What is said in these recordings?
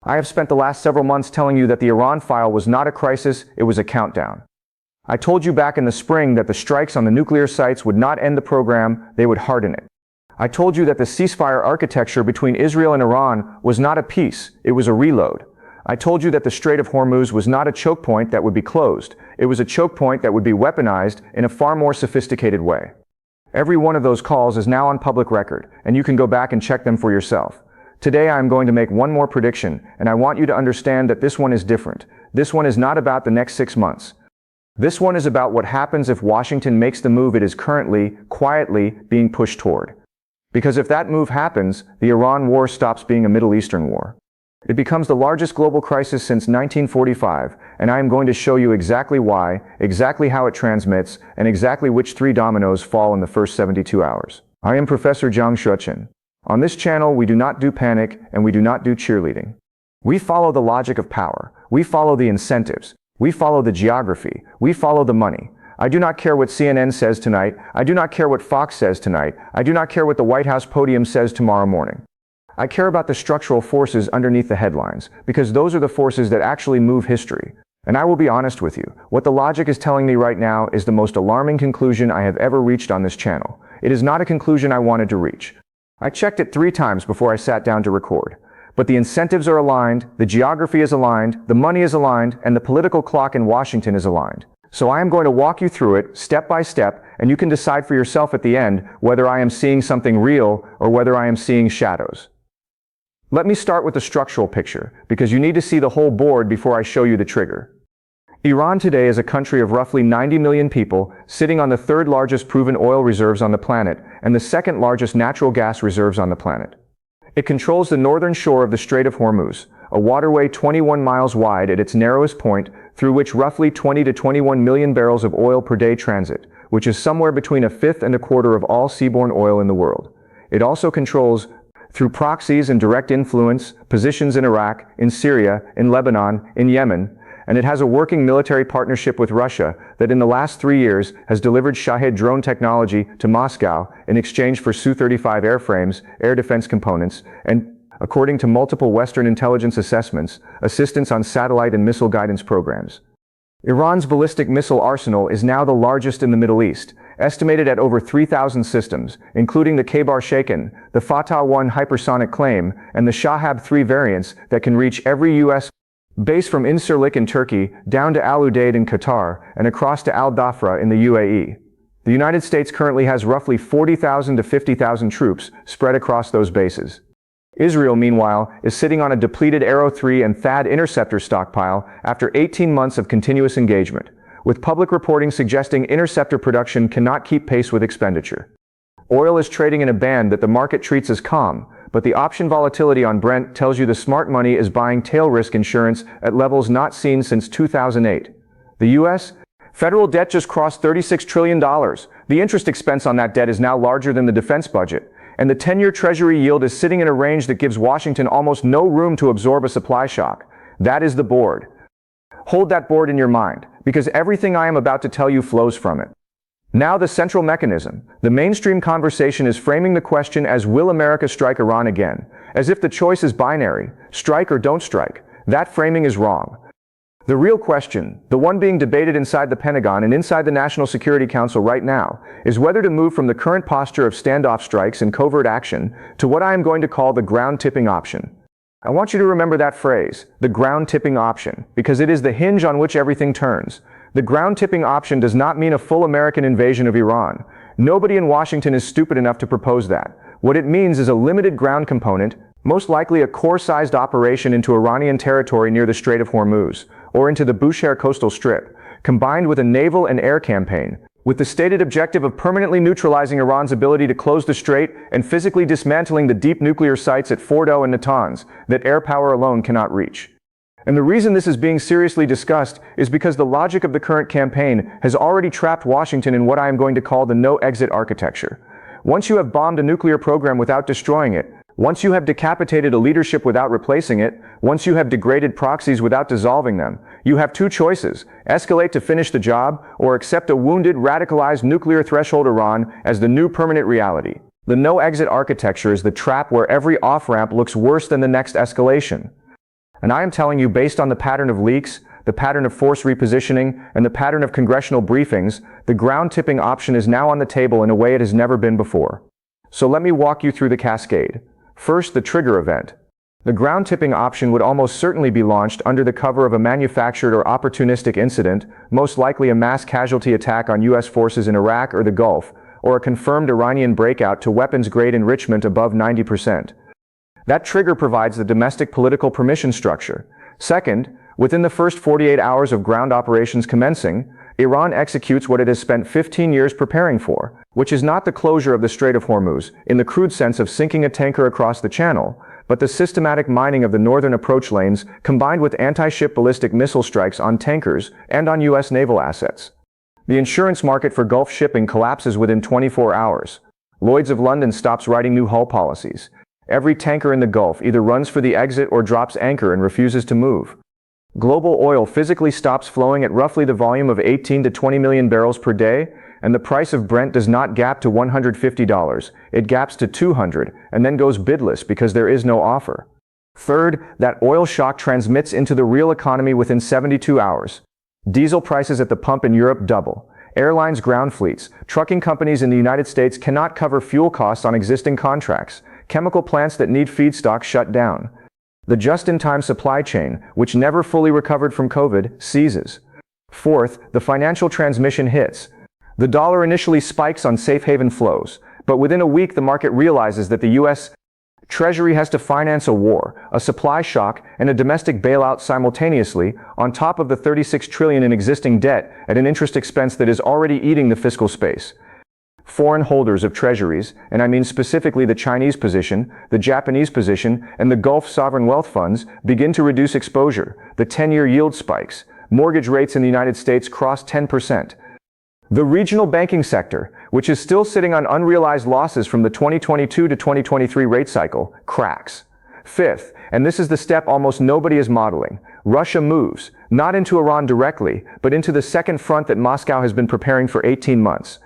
I have spent the last several months telling you that the Iran file was not a crisis, it was a countdown. I told you back in the spring that the strikes on the nuclear sites would not end the program, they would harden it. I told you that the ceasefire architecture between Israel and Iran was not a peace, it was a reload. I told you that the Strait of Hormuz was not a choke point that would be closed, it was a choke point that would be weaponized in a far more sophisticated way. Every one of those calls is now on public record, and you can go back and check them for yourself. Today I am going to make one more prediction, and I want you to understand that this one is different. This one is not about the next 6 months. This one is about what happens if Washington makes the move it is currently, quietly, being pushed toward. Because if that move happens, the Iran war stops being a Middle Eastern war. It becomes the largest global crisis since 1945, and I am going to show you exactly why, exactly how it transmits, and exactly which 3 dominoes fall in the first 72 hours. I am Professor Jiang Xueqin. On this channel, we do not do panic, and we do not do cheerleading. We follow the logic of power. We follow the incentives. We follow the geography. We follow the money. I do not care what CNN says tonight. I do not care what Fox says tonight. I do not care what the White House podium says tomorrow morning. I care about the structural forces underneath the headlines, because those are the forces that actually move history. And I will be honest with you, what the logic is telling me right now is the most alarming conclusion I have ever reached on this channel. It is not a conclusion I wanted to reach. I checked it 3 times before I sat down to record. But the incentives are aligned, the geography is aligned, the money is aligned, and the political clock in Washington is aligned. So I am going to walk you through it, step by step, and you can decide for yourself at the end whether I am seeing something real or whether I am seeing shadows. Let me start with the structural picture, because you need to see the whole board before I show you the trigger. Iran today is a country of roughly 90 million people, sitting on the 3rd largest proven oil reserves on the planet, and the 2nd largest natural gas reserves on the planet. It controls the northern shore of the Strait of Hormuz, a waterway 21 miles wide at its narrowest point, through which roughly 20 to 21 million barrels of oil per day transit, which is somewhere between 1/5 and 1/4 of all seaborne oil in the world. It also controls, through proxies and direct influence, positions in Iraq, in Syria, in Lebanon, in Yemen, and it has a working military partnership with Russia that in the last 3 years has delivered Shahed drone technology to Moscow in exchange for Su-35 airframes, air defense components, and, according to multiple Western intelligence assessments, assistance on satellite and missile guidance programs. Iran's ballistic missile arsenal is now the largest in the Middle East, estimated at over 3,000 systems, including the Jiang, the Fatah-1 hypersonic claim, and the Shahab-3 variants that can reach every U.S. base from Incirlik in Turkey down to Al Udeid in Qatar and across to Al Dhafra in the UAE. The United States currently has roughly 40,000 to 50,000 troops spread across those bases. Israel, meanwhile, is sitting on a depleted Arrow 3 and THAAD interceptor stockpile after 18 months of continuous engagement, with public reporting suggesting interceptor production cannot keep pace with expenditure. Oil is trading in a band that the market treats as calm, but the option volatility on Brent tells you the smart money is buying tail risk insurance at levels not seen since 2008. The U.S. federal debt just crossed $36 trillion. The interest expense on that debt is now larger than the defense budget, and the 10-year Treasury yield is sitting in a range that gives Washington almost no room to absorb a supply shock. That is the board. Hold that board in your mind, because everything I am about to tell you flows from it. Now the central mechanism, the mainstream conversation is framing the question as will America strike Iran again, as if the choice is binary, strike or don't strike. That framing is wrong. The real question, the one being debated inside the Pentagon and inside the National Security Council right now, is whether to move from the current posture of standoff strikes and covert action to what I am going to call the ground tipping option. I want you to remember that phrase, the ground tipping option, because it is the hinge on which everything turns. The ground tipping option does not mean a full American invasion of Iran. Nobody in Washington is stupid enough to propose that. What it means is a limited ground component, most likely a Corps-sized operation into Iranian territory near the Strait of Hormuz, or into the Bushehr coastal strip, combined with a naval and air campaign, with the stated objective of permanently neutralizing Iran's ability to close the strait and physically dismantling the deep nuclear sites at Fordo and Natanz that air power alone cannot reach. And the reason this is being seriously discussed is because the logic of the current campaign has already trapped Washington in what I am going to call the no-exit architecture. Once you have bombed a nuclear program without destroying it, once you have decapitated a leadership without replacing it, once you have degraded proxies without dissolving them, you have 2 choices: escalate to finish the job, or accept a wounded, radicalized nuclear threshold Iran as the new permanent reality. The no-exit architecture is the trap where every off-ramp looks worse than the next escalation. And I am telling you, based on the pattern of leaks, the pattern of force repositioning, and the pattern of congressional briefings, the ground tipping option is now on the table in a way it has never been before. So let me walk you through the cascade. First, the trigger event. The ground tipping option would almost certainly be launched under the cover of a manufactured or opportunistic incident, most likely a mass casualty attack on U.S. forces in Iraq or the Gulf, or a confirmed Iranian breakout to weapons-grade enrichment above 90%. That trigger provides the domestic political permission structure. Second, within the first 48 hours of ground operations commencing, Iran executes what it has spent 15 years preparing for, which is not the closure of the Strait of Hormuz, in the crude sense of sinking a tanker across the channel, but the systematic mining of the northern approach lanes combined with anti-ship ballistic missile strikes on tankers and on U.S. naval assets. The insurance market for Gulf shipping collapses within 24 hours. Lloyd's of London stops writing new hull policies. Every tanker in the Gulf either runs for the exit or drops anchor and refuses to move. Global oil physically stops flowing at roughly the volume of 18 to 20 million barrels per day, and the price of Brent does not gap to $150, it gaps to $200, and then goes bidless because there is no offer. Third, that oil shock transmits into the real economy within 72 hours. Diesel prices at the pump in Europe double. Airlines ground fleets. Trucking companies in the United States cannot cover fuel costs on existing contracts. Chemical plants that need feedstock shut down. The just-in-time supply chain, which never fully recovered from COVID, seizes. Fourth, the financial transmission hits. The dollar initially spikes on safe haven flows, but within a week the market realizes that the U.S. Treasury has to finance a war, a supply shock, and a domestic bailout simultaneously, on top of the $36 trillion in existing debt at an interest expense that is already eating the fiscal space. Foreign holders of treasuries, and I mean specifically the Chinese position, the Japanese position, and the Gulf sovereign wealth funds, begin to reduce exposure. The 10-year yield spikes. Mortgage rates in the United States cross 10%. The regional banking sector, which is still sitting on unrealized losses from the 2022 to 2023 rate cycle, cracks. Fifth, and this is the step almost nobody is modeling, Russia moves, not into Iran directly, but into the second front that Moscow has been preparing for 18 months.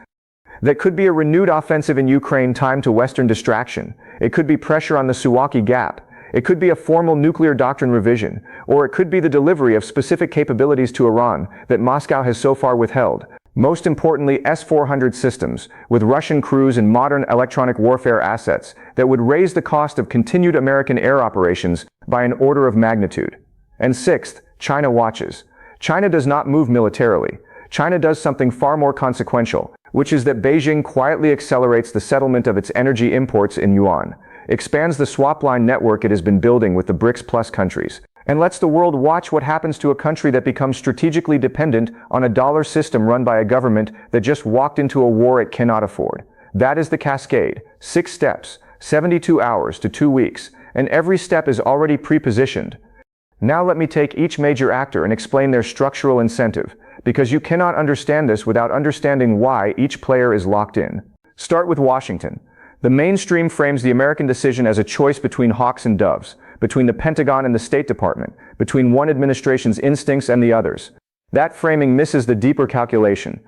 That could be a renewed offensive in Ukraine timed to Western distraction. It could be pressure on the Suwalki Gap. It could be a formal nuclear doctrine revision, or it could be the delivery of specific capabilities to Iran that Moscow has so far withheld. Most importantly, S-400 systems, with Russian crews and modern electronic warfare assets that would raise the cost of continued American air operations by an order of magnitude. And sixth, China watches. China does not move militarily. China does something far more consequential, which is that Beijing quietly accelerates the settlement of its energy imports in yuan, expands the swap line network it has been building with the BRICS Plus countries, and lets the world watch what happens to a country that becomes strategically dependent on a dollar system run by a government that just walked into a war it cannot afford. That is the cascade. 6 steps, 72 hours to 2 weeks, and every step is already pre-positioned. Now let me take each major actor and explain their structural incentive, because you cannot understand this without understanding why each player is locked in. Start with Washington. The mainstream frames the American decision as a choice between hawks and doves, between the Pentagon and the State Department, between one administration's instincts and the other's. That framing misses the deeper calculation.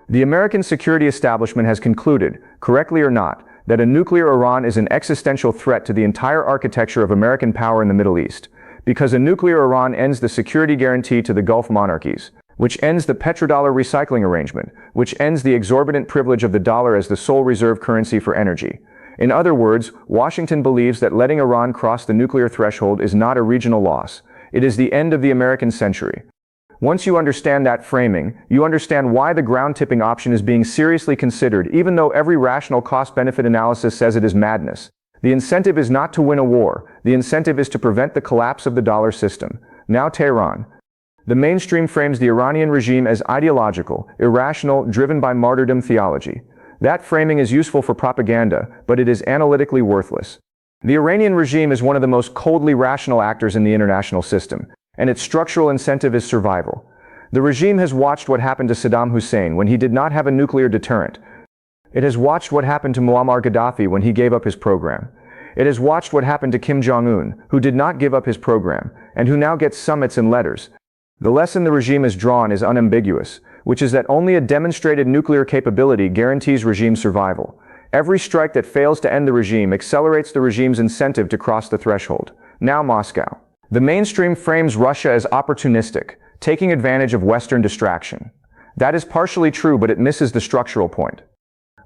The American security establishment has concluded, correctly or not, that a nuclear Iran is an existential threat to the entire architecture of American power in the Middle East, because a nuclear Iran ends the security guarantee to the Gulf monarchies, which ends the petrodollar recycling arrangement, which ends the exorbitant privilege of the dollar as the sole reserve currency for energy. In other words, Washington believes that letting Iran cross the nuclear threshold is not a regional loss. It is the end of the American century. Once you understand that framing, you understand why the ground-tipping option is being seriously considered, even though every rational cost-benefit analysis says it is madness. The incentive is not to win a war. The incentive is to prevent the collapse of the dollar system. Now Tehran. The mainstream frames the Iranian regime as ideological, irrational, driven by martyrdom theology. That framing is useful for propaganda, but it is analytically worthless. The Iranian regime is one of the most coldly rational actors in the international system, and its structural incentive is survival. The regime has watched what happened to Saddam Hussein when he did not have a nuclear deterrent. It has watched what happened to Muammar Gaddafi when he gave up his program. It has watched what happened to Kim Jong-un, who did not give up his program, and who now gets summits and letters. The lesson the regime has drawn is unambiguous, which is that only a demonstrated nuclear capability guarantees regime survival. Every strike that fails to end the regime accelerates the regime's incentive to cross the threshold. Now Moscow. The mainstream frames Russia as opportunistic, taking advantage of Western distraction. That is partially true, but it misses the structural point.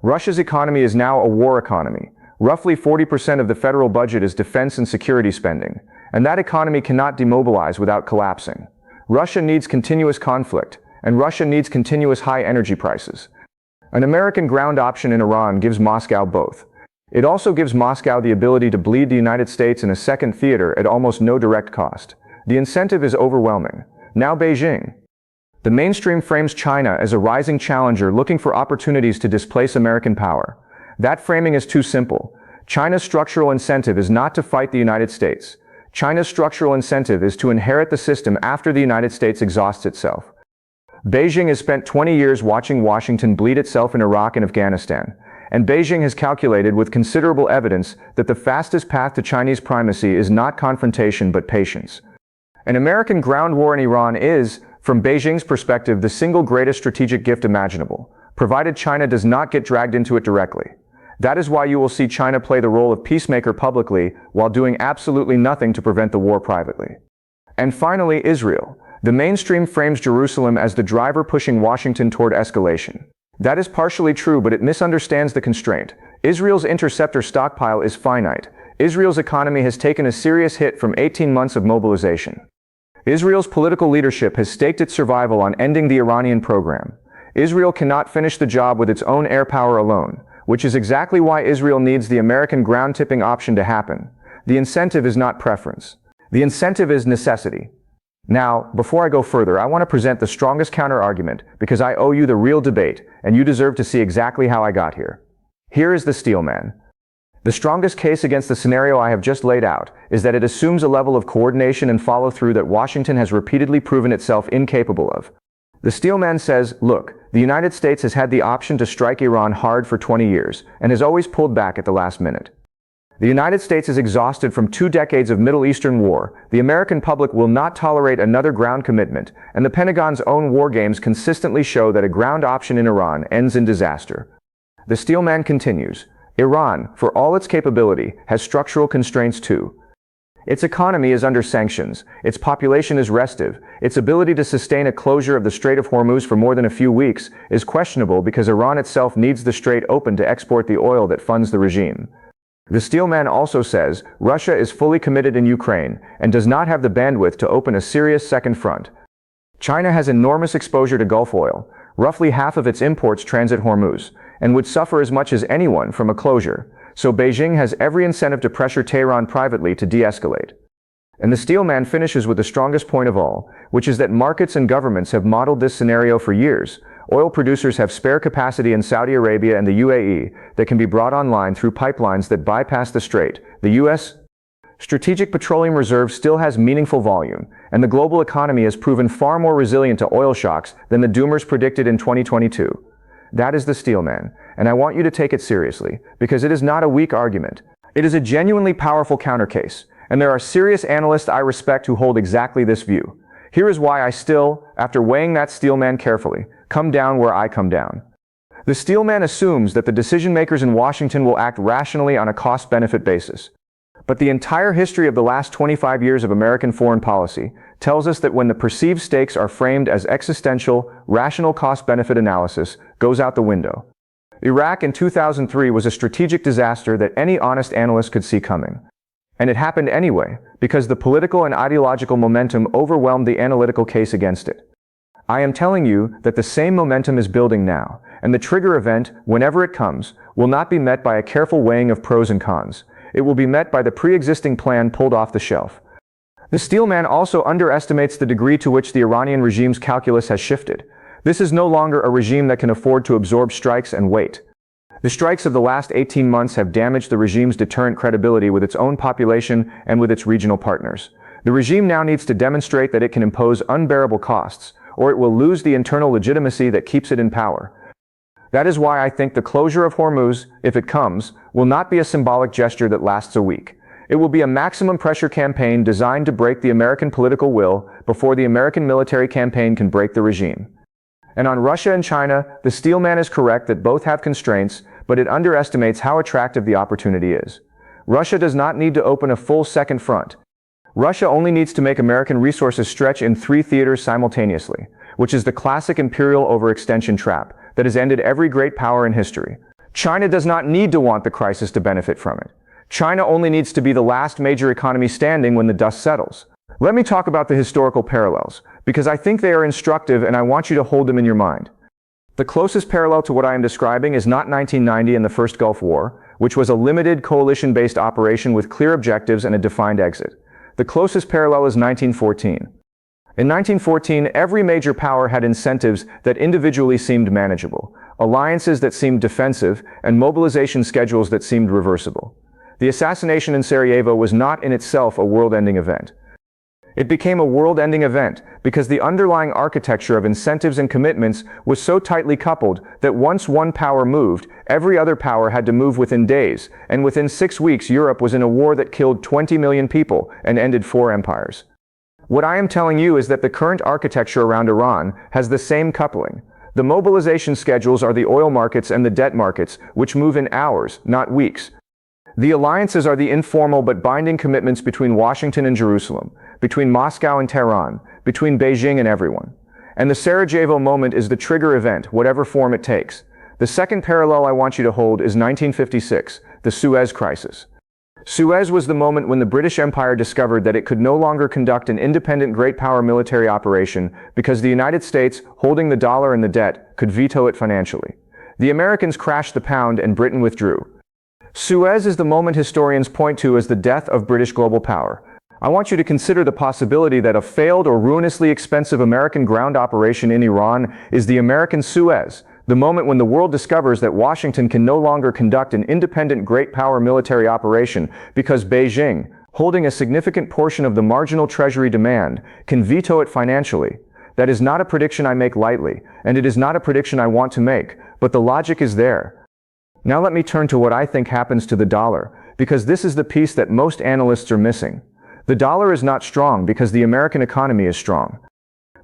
Russia's economy is now a war economy. Roughly 40% of the federal budget is defense and security spending, and that economy cannot demobilize without collapsing. Russia needs continuous conflict, and Russia needs continuous high energy prices. An American ground option in Iran gives Moscow both. It also gives Moscow the ability to bleed the United States in a second theater at almost no direct cost. The incentive is overwhelming. Now Beijing. The mainstream frames China as a rising challenger looking for opportunities to displace American power. That framing is too simple. China's structural incentive is not to fight the United States. China's structural incentive is to inherit the system after the United States exhausts itself. Beijing has spent 20 years watching Washington bleed itself in Iraq and Afghanistan, and Beijing has calculated with considerable evidence that the fastest path to Chinese primacy is not confrontation but patience. An American ground war in Iran is, from Beijing's perspective, the single greatest strategic gift imaginable, provided China does not get dragged into it directly. That is why you will see China play the role of peacemaker publicly while doing absolutely nothing to prevent the war privately. And finally, Israel. The mainstream frames Jerusalem as the driver pushing Washington toward escalation. That is partially true, but it misunderstands the constraint. Israel's interceptor stockpile is finite. Israel's economy has taken a serious hit from 18 months of mobilization. Israel's political leadership has staked its survival on ending the Iranian program. Israel cannot finish the job with its own air power alone, which is exactly why Israel needs the American ground-tipping option to happen. The incentive is not preference. The incentive is necessity. Now, before I go further, I want to present the strongest counter-argument because I owe you the real debate, and you deserve to see exactly how I got here. Here is the steelman. The strongest case against the scenario I have just laid out is that it assumes a level of coordination and follow-through that Washington has repeatedly proven itself incapable of. The steelman says, look, the United States has had the option to strike Iran hard for 20 years and has always pulled back at the last minute. The United States is exhausted from 2 decades of Middle Eastern war. The American public will not tolerate another ground commitment, and the Pentagon's own war games consistently show that a ground option in Iran ends in disaster. The steelman continues, Iran, for all its capability, has structural constraints too. Its economy is under sanctions, its population is restive, its ability to sustain a closure of the Strait of Hormuz for more than a few weeks is questionable because Iran itself needs the strait open to export the oil that funds the regime. The steelman also says Russia is fully committed in Ukraine and does not have the bandwidth to open a serious second front. China has enormous exposure to Gulf oil, roughly half of its imports transit Hormuz, and would suffer as much as anyone from a closure, so Beijing has every incentive to pressure Tehran privately to de-escalate. And the steelman finishes with the strongest point of all, which is that markets and governments have modeled this scenario for years. Oil producers have spare capacity in Saudi Arabia and the UAE that can be brought online through pipelines that bypass the strait. The U.S. Strategic Petroleum Reserve still has meaningful volume, and the global economy has proven far more resilient to oil shocks than the doomers predicted in 2022. That is the steelman, and I want you to take it seriously, because it is not a weak argument. It is a genuinely powerful countercase, and there are serious analysts I respect who hold exactly this view. Here is why I still, after weighing that steelman carefully, come down where I come down. The steelman assumes that the decision-makers in Washington will act rationally on a cost-benefit basis. But the entire history of the last 25 years of American foreign policy tells us that when the perceived stakes are framed as existential, rational cost-benefit analysis goes out the window. Iraq in 2003 was a strategic disaster that any honest analyst could see coming. And it happened anyway, because the political and ideological momentum overwhelmed the analytical case against it. I am telling you that the same momentum is building now, and the trigger event, whenever it comes, will not be met by a careful weighing of pros and cons. It will be met by the pre-existing plan pulled off the shelf. The steelman also underestimates the degree to which the Iranian regime's calculus has shifted. This is no longer a regime that can afford to absorb strikes and wait. The strikes of the last 18 months have damaged the regime's deterrent credibility with its own population and with its regional partners. The regime now needs to demonstrate that it can impose unbearable costs, or it will lose the internal legitimacy that keeps it in power. That is why I think the closure of Hormuz, if it comes, will not be a symbolic gesture that lasts a week. It will be a maximum pressure campaign designed to break the American political will before the American military campaign can break the regime. And on Russia and China, the steelman is correct that both have constraints, but it underestimates how attractive the opportunity is. Russia does not need to open a full second front. Russia only needs to make American resources stretch in 3 theaters simultaneously, which is the classic imperial overextension trap that has ended every great power in history. China does not need to want the crisis to benefit from it. China only needs to be the last major economy standing when the dust settles. Let me talk about the historical parallels, because I think they are instructive and I want you to hold them in your mind. The closest parallel to what I am describing is not 1990 and the First Gulf War, which was a limited coalition-based operation with clear objectives and a defined exit. The closest parallel is 1914. In 1914, every major power had incentives that individually seemed manageable, alliances that seemed defensive, and mobilization schedules that seemed reversible. The assassination in Sarajevo was not in itself a world-ending event. It became a world-ending event because the underlying architecture of incentives and commitments was so tightly coupled that once one power moved, every other power had to move within days, and within 6 weeks Europe was in a war that killed 20 million people and ended 4 empires. What I am telling you is that the current architecture around Iran has the same coupling. The mobilization schedules are the oil markets and the debt markets, which move in hours, not weeks. The alliances are the informal but binding commitments between Washington and Jerusalem, between Moscow and Tehran, between Beijing and everyone. And the Sarajevo moment is the trigger event, whatever form it takes. The second parallel I want you to hold is 1956, the Suez Crisis. Suez was the moment when the British Empire discovered that it could no longer conduct an independent great power military operation because the United States, holding the dollar and the debt, could veto it financially. The Americans crashed the pound and Britain withdrew. Suez is the moment historians point to as the death of British global power. I want you to consider the possibility that a failed or ruinously expensive American ground operation in Iran is the American Suez, the moment when the world discovers that Washington can no longer conduct an independent great power military operation because Beijing, holding a significant portion of the marginal treasury demand, can veto it financially. That is not a prediction I make lightly, and it is not a prediction I want to make, but the logic is there. Now let me turn to what I think happens to the dollar, because this is the piece that most analysts are missing. The dollar is not strong because the American economy is strong.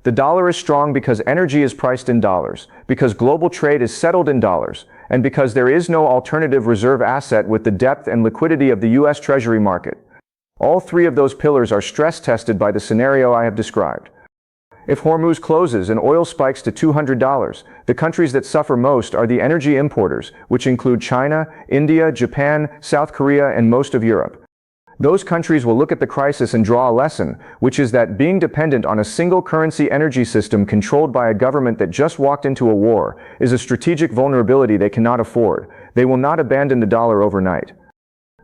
The dollar is strong because energy is priced in dollars, because global trade is settled in dollars, and because there is no alternative reserve asset with the depth and liquidity of the U.S. Treasury market. All 3 of those pillars are stress tested by the scenario I have described. If Hormuz closes and oil spikes to $200, the countries that suffer most are the energy importers, which include China, India, Japan, South Korea, and most of Europe. Those countries will look at the crisis and draw a lesson, which is that being dependent on a single currency energy system controlled by a government that just walked into a war is a strategic vulnerability they cannot afford. They will not abandon the dollar overnight.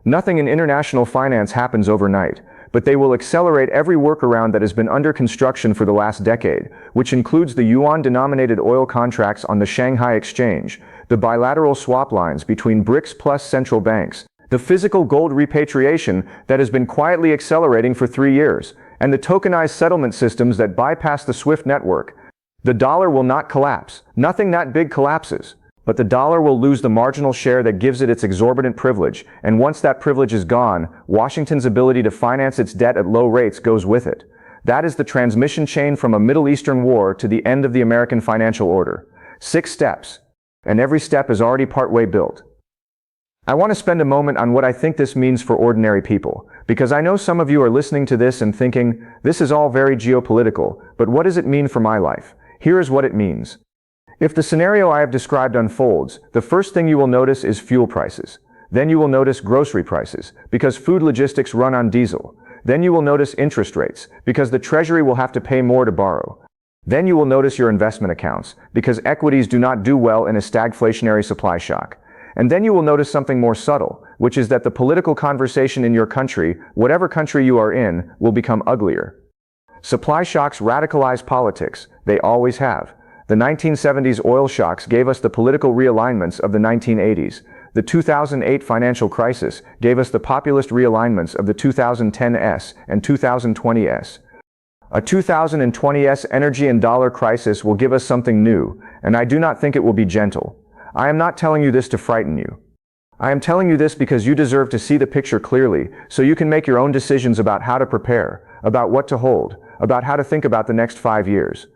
Nothing in international finance happens overnight, but they will accelerate every workaround that has been under construction for the last decade, which includes the yuan-denominated oil contracts on the Shanghai Exchange, the bilateral swap lines between BRICS plus central banks, the physical gold repatriation that has been quietly accelerating for 3 years, and the tokenized settlement systems that bypass the SWIFT network. The dollar will not collapse. Nothing that big collapses. But the dollar will lose the marginal share that gives it its exorbitant privilege, and once that privilege is gone, Washington's ability to finance its debt at low rates goes with it. That is the transmission chain from a Middle Eastern war to the end of the American financial order. 6 steps, and every step is already partway built. I want to spend a moment on what I think this means for ordinary people, because I know some of you are listening to this and thinking, this is all very geopolitical, but what does it mean for my life? Here is what it means. If the scenario I have described unfolds, the first thing you will notice is fuel prices. Then you will notice grocery prices, because food logistics run on diesel. Then you will notice interest rates, because the Treasury will have to pay more to borrow. Then you will notice your investment accounts, because equities do not do well in a stagflationary supply shock. And then you will notice something more subtle, which is that the political conversation in your country, whatever country you are in, will become uglier. Supply shocks radicalize politics. They always have. The 1970s oil shocks gave us the political realignments of the 1980s. The 2008 financial crisis gave us the populist realignments of the 2010s and 2020s. A 2020s energy and dollar crisis will give us something new, and I do not think it will be gentle. I am not telling you this to frighten you. I am telling you this because you deserve to see the picture clearly, so you can make your own decisions about how to prepare, about what to hold, about how to think about the next 5 years.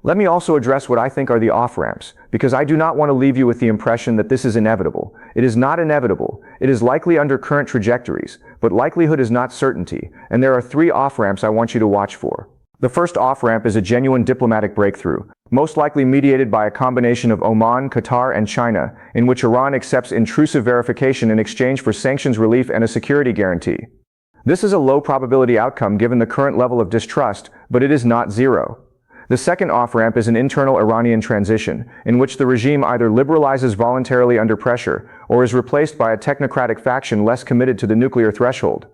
Let me also address what I think are the off-ramps, because I do not want to leave you with the impression that this is inevitable. It is not inevitable. It is likely under current trajectories, but likelihood is not certainty, and there are 3 off-ramps I want you to watch for. The first off-ramp is a genuine diplomatic breakthrough, most likely mediated by a combination of Oman, Qatar, and China, in which Iran accepts intrusive verification in exchange for sanctions relief and a security guarantee. This is a low-probability outcome given the current level of distrust, but it is not zero. The second off-ramp is an internal Iranian transition, in which the regime either liberalizes voluntarily under pressure or is replaced by a technocratic faction less committed to the nuclear threshold.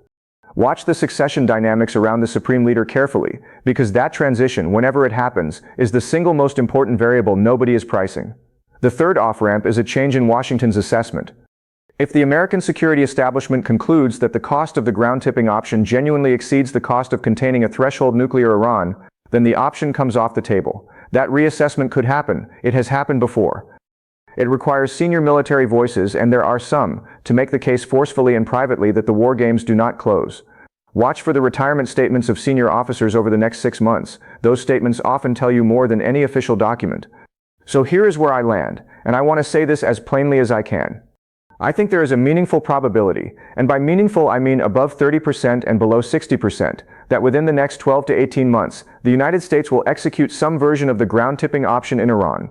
Watch the succession dynamics around the supreme leader carefully, because that transition, whenever it happens, is the single most important variable nobody is pricing. The third off-ramp is a change in Washington's assessment. If the American security establishment concludes that the cost of the ground-tipping option genuinely exceeds the cost of containing a threshold nuclear Iran, then the option comes off the table. That reassessment could happen. It has happened before. It requires senior military voices, and there are some, to make the case forcefully and privately that the war games do not close. Watch for the retirement statements of senior officers over the next 6 months. Those statements often tell you more than any official document. So here is where I land, and I want to say this as plainly as I can. I think there is a meaningful probability, and by meaningful I mean above 30% and below 60%, that within the next 12 to 18 months, the United States will execute some version of the ground-tipping option in Iran.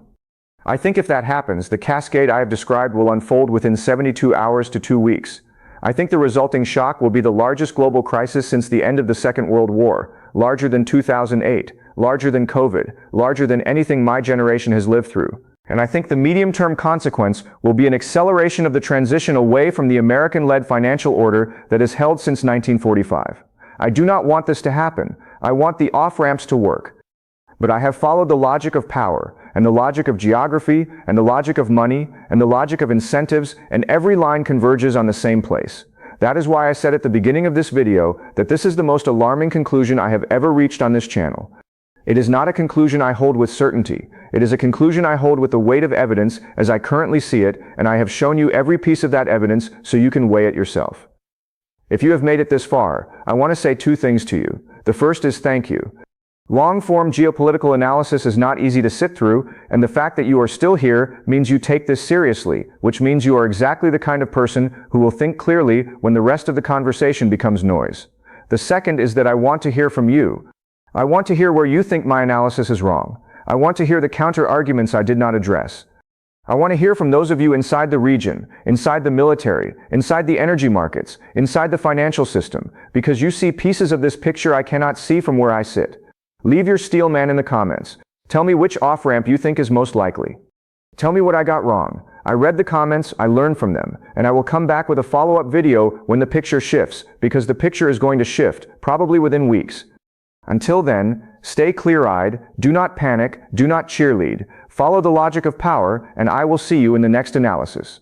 I think if that happens, the cascade I have described will unfold within 72 hours to 2 weeks. I think the resulting shock will be the largest global crisis since the end of the Second World War, larger than 2008, larger than COVID, larger than anything my generation has lived through. And I think the medium-term consequence will be an acceleration of the transition away from the American-led financial order that has held since 1945. I do not want this to happen. I want the off-ramps to work. But I have followed the logic of power, and the logic of geography, and the logic of money, and the logic of incentives, and every line converges on the same place. That is why I said at the beginning of this video that this is the most alarming conclusion I have ever reached on this channel. It is not a conclusion I hold with certainty. It is a conclusion I hold with the weight of evidence as I currently see it, and I have shown you every piece of that evidence so you can weigh it yourself. If you have made it this far, I want to say 2 things to you. The first is thank you. Long-form geopolitical analysis is not easy to sit through, and the fact that you are still here means you take this seriously, which means you are exactly the kind of person who will think clearly when the rest of the conversation becomes noise. The second is that I want to hear from you. I want to hear where you think my analysis is wrong. I want to hear the counter-arguments I did not address. I want to hear from those of you inside the region, inside the military, inside the energy markets, inside the financial system, because you see pieces of this picture I cannot see from where I sit. Leave your steel man in the comments. Tell me which off-ramp you think is most likely. Tell me what I got wrong. I read the comments, I learned from them, and I will come back with a follow-up video when the picture shifts, because the picture is going to shift, probably within weeks. Until then, stay clear-eyed, do not panic, do not cheerlead, follow the logic of power, and I will see you in the next analysis.